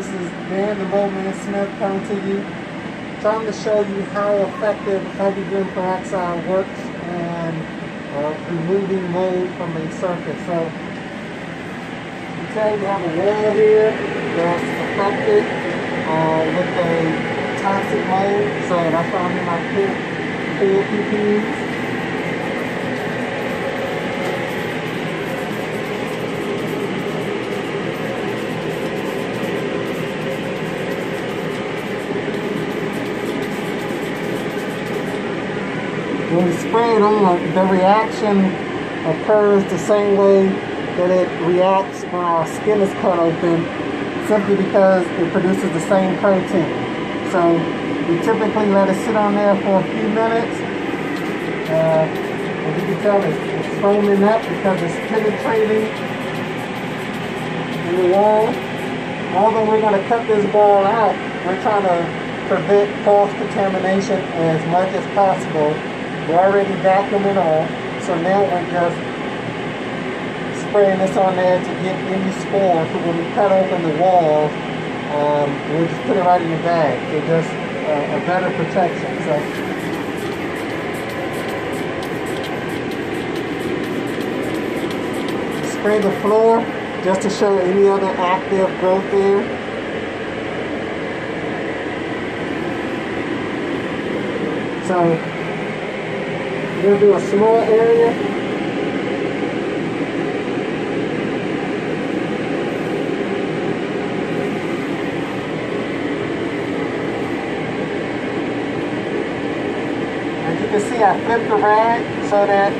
is Dan the Bowman Smith coming to you, trying to show you how effective hydrogen peroxide works and removing mold from a surface. So you can have a wall here that's affected with a toxic mold. So that's why I'm in my pool PPEs. When you spray it on, the reaction occurs the same way that it reacts when our skin is cut open, simply because it produces the same protein. So we typically let it sit on there for a few minutes. As you can tell, it's foaming up because it's penetrating in the wall. Although we're going to cut this ball out, we're trying to prevent false contamination as much as possible. We're already vacuuming off, so now we're just spraying this on there to get any spores. So when we cut open the walls, we'll just put it right in the bag. So just a better protection. So spray the floor just to show any other active growth there. So we'll do a small area. As you can see, I flipped the rag so that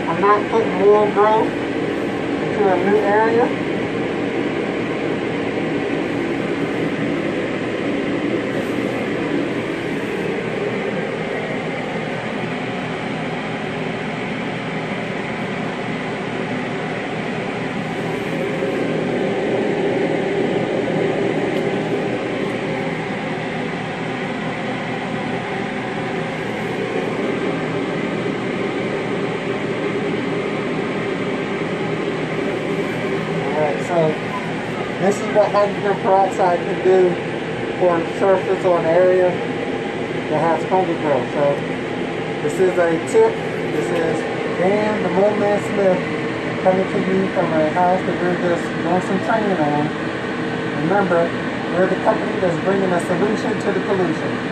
I'm not putting more growth into a new area. So this is what hydrogen peroxide can do for a surface or an area that has fungal growth. So this is a tip. This is Dan the Bowman Smith coming to you from a house that we're just doing some training on. Remember, we're the company that's bringing a solution to the pollution.